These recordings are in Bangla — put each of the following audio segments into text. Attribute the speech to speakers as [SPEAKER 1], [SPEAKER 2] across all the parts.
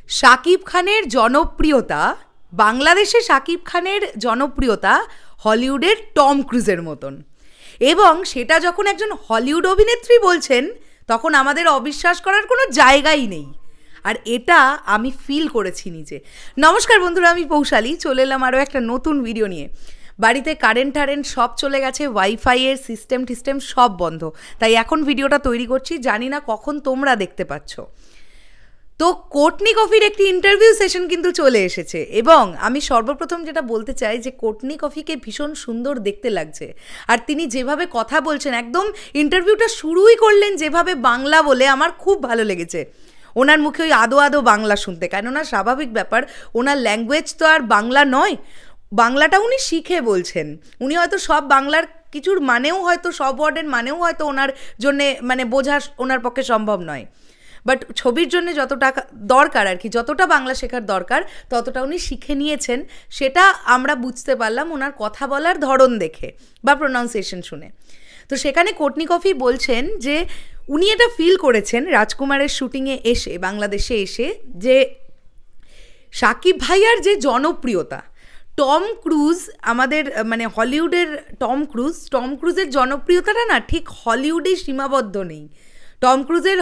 [SPEAKER 1] শাকিব খানের জনপ্রিয়তা, বাংলাদেশে শাকিব খানের জনপ্রিয়তা হলিউডের টম ক্রুজের মতন। এবং সেটা যখন একজন হলিউড অভিনেত্রী বলছেন তখন আমাদের অবিশ্বাস করার কোনো জায়গাই নেই। আর এটা আমি ফিল করেছি নিজে। নমস্কার বন্ধুরা, আমি পৌশালী, চলে এলাম আরও একটা নতুন ভিডিও নিয়ে। বাড়িতে কারেন্ট সব চলে গেছে, ওয়াইফাইয়ের সিস্টেম সব বন্ধ, তাই এখন ভিডিওটা তৈরি করছি। জানি না কখন তোমরা দেখতে পাচ্ছ। তো কোর্টনি কফির একটি ইন্টারভিউ সেশন কিন্তু চলে এসেছে, এবং আমি সর্বপ্রথম যেটা বলতে চাই যে কোর্টনি কফিকে ভীষণ সুন্দর দেখতে লাগছে। আর তিনি যেভাবে কথা বলছেন, একদম ইন্টারভিউটা শুরুই করলেন যেভাবে বাংলা বলে, আমার খুব ভালো লেগেছে ওনার মুখে ওই আদো আদো বাংলা শুনতে। কেননা স্বাভাবিক ব্যাপার, ওনার ল্যাঙ্গুয়েজ তো আর বাংলা নয়, বাংলাটা উনি শিখে বলছেন। উনি হয়তো সব বাংলার কিছুর মানেও হয়তো, সব ওয়ার্ডের মানেও হয়তো ওনার জন্যে মানে বোঝা ওনার পক্ষে সম্ভব নয়, বাট ছবির জন্য যতটা দরকার আর কি, যতটা বাংলা শেখার দরকার ততটা উনি শিখে নিয়েছেন। সেটা আমরা বুঝতে পারলাম ওনার কথা বলার ধরন দেখে বা প্রোনাউন্সিয়েশন শুনে। তো সেখানে কোর্টনি কফি বলছেন যে উনি এটা ফিল করেছেন রাজকুমারের শুটিংয়ে এসে, বাংলাদেশে এসে, যে শাকিব ভাইয়ার যে জনপ্রিয়তা, টম ক্রুজ আমাদের মানে হলিউডের টম ক্রুজের জনপ্রিয়তাটা না ঠিক হলিউডেই সীমাবদ্ধ নেই। টম ক্রুজের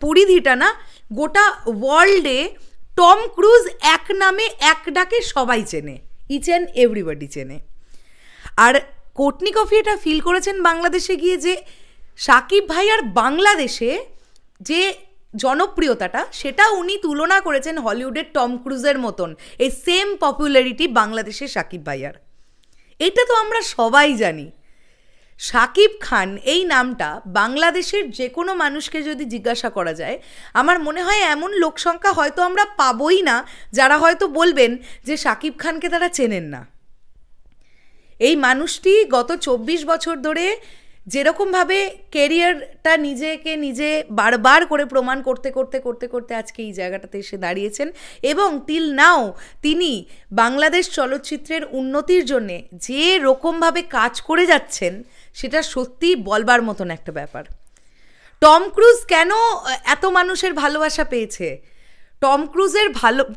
[SPEAKER 1] পরিধিটা না গোটা ওয়ার্ল্ডে টম ক্রুজ এক নামে এক ডাকে সবাই চেনে, ইচ অ্যান্ড এভরিবডি চেনে। আর কোর্টনি কফি এটা ফিল করেছেন বাংলাদেশে গিয়ে যে শাকিব ভাইয়ার বাংলাদেশে যে জনপ্রিয়তাটা, সেটা উনি তুলনা করেছেন হলিউডের টম ক্রুজের মতন। এই সেম পপুলারিটি বাংলাদেশের শাকিব ভাইয়ার, এটা তো আমরা সবাই জানি। শাকিব খান এই নামটা বাংলাদেশের যে কোনো মানুষকে যদি জিজ্ঞাসা করা যায়, আমার মনে হয় এমন লোকসংখ্যা হয়তো আমরা পাবোই না যারা হয়তো বলবেন যে শাকিব খানকে তারা চেনেন না। এই মানুষটি গত 24 বছর ধরে যেরকমভাবে কেরিয়ারটা নিজে বারবার করে প্রমাণ করতে আজকে এই জায়গাটাতে এসে দাঁড়িয়েছেন, এবং টিল নাও তিনি বাংলাদেশ চলচ্চিত্রের উন্নতির জন্যে যে রকমভাবে কাজ করে যাচ্ছেন, সেটা সত্যি বলবার মতন একটা ব্যাপার। টম ক্রুজ কেন এত মানুষের ভালোবাসা পেয়েছে?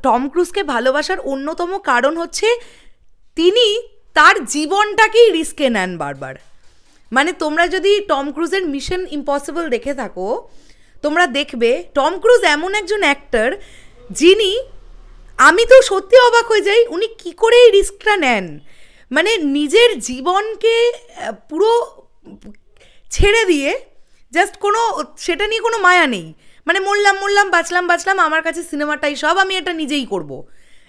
[SPEAKER 1] টম ক্রুজকে ভালোবাসার অন্যতম কারণ হচ্ছে তিনি তার জীবনটাকেই রিস্কে নেন বারবার। মানে তোমরা যদি টম ক্রুজের মিশন ইম্পসিবল দেখে থাকো, তোমরা দেখবে টম ক্রুজ এমন একজন অ্যাক্টর যিনি, আমি তো সত্যি অবাক হয়ে যাই উনি কী করে এই রিস্কটা নেন। মানে নিজের জীবনকে পুরো ছেড়ে দিয়ে, জাস্ট কোনো সেটা নিয়ে কোনো মায়া নেই, মানে মরলাম বাঁচলাম, আমার কাছে সিনেমাটাই সব, আমি এটা নিজেই করব।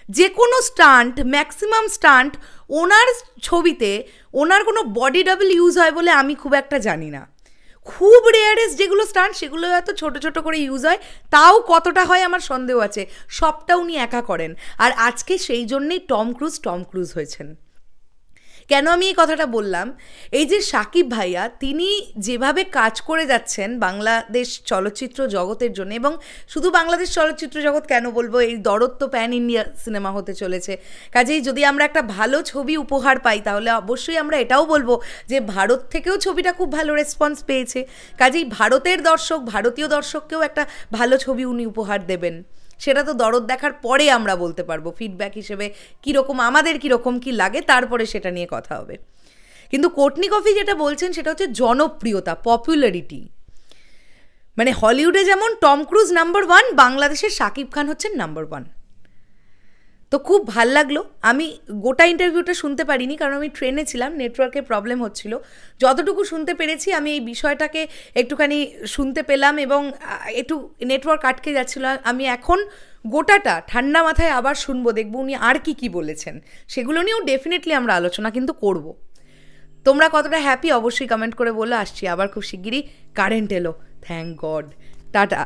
[SPEAKER 1] যে কোনো স্টান্ট, ম্যাক্সিমাম স্টান্ট ওনার ছবিতে, ওনার কোনো বডি ডাবল ইউজ হয় বলে আমি খুব একটা জানি না। খুব রেয়ারেস্ট যেগুলো স্টান্ট, সেগুলো হয়তো ছোটো করে ইউজ হয়, তাও কতটা হয় আমার সন্দেহ আছে। সবটা উনি একা করেন। আর আজকে সেই জন্যেই টম ক্রুজ হয়েছেন। কেন আমি এই কথাটা বললাম? এই যে শাকিব ভাইয়া, তিনি যেভাবে কাজ করে যাচ্ছেন বাংলাদেশ চলচ্চিত্র জগতের জন্য, এবং শুধু বাংলাদেশ চলচ্চিত্র জগৎ কেন বলবো, এই দরদ তো প্যান ইন্ডিয়া সিনেমা হতে চলেছে। কাজেই যদি আমরা একটা ভালো ছবি উপহার পাই, তাহলে অবশ্যই আমরা এটাও বলবো যে ভারত থেকেও ছবিটা খুব ভালো রেসপন্স পেয়েছে। কাজেই ভারতের দর্শক, ভারতীয় দর্শককেও একটা ভালো ছবি উনি উপহার দেবেন। সেটা তো দরদ দেখার পরে আমরা বলতে পারবো ফিডব্যাক হিসেবে কীরকম, আমাদের কীরকম কী লাগে, তারপরে সেটা নিয়ে কথা হবে। কিন্তু কোর্টনি কফি যেটা বলছেন সেটা হচ্ছে জনপ্রিয়তা, পপুলারিটি। মানে হলিউডে যেমন টম ক্রুজ নাম্বার 1, বাংলাদেশের শাকিব খান হচ্ছেন নাম্বার 1। তো খুব ভাল লাগলো। আমি গোটা ইন্টারভিউটা শুনতে পারিনি, কারণ আমি ট্রেনে ছিলাম, নেটওয়ার্কের প্রবলেম হচ্ছিল। যতটুকু শুনতে পেরেছি আমি এই বিষয়টাকে একটুখানি শুনতে পেলাম, এবং একটু নেটওয়ার্ক আটকে যাচ্ছিলো। আমি এখন গোটাটা ঠান্ডা মাথায় আবার শুনবো, দেখবো উনি আর কি বলেছেন। সেগুলো নিয়েও ডেফিনেটলি আমরা আলোচনা কিন্তু করব। তোমরা কতটা হ্যাপি অবশ্যই কমেন্ট করে বলো। আসছি আবার খুব শিগগিরই। কারেন্ট এলো, থ্যাংক গড। টাটা।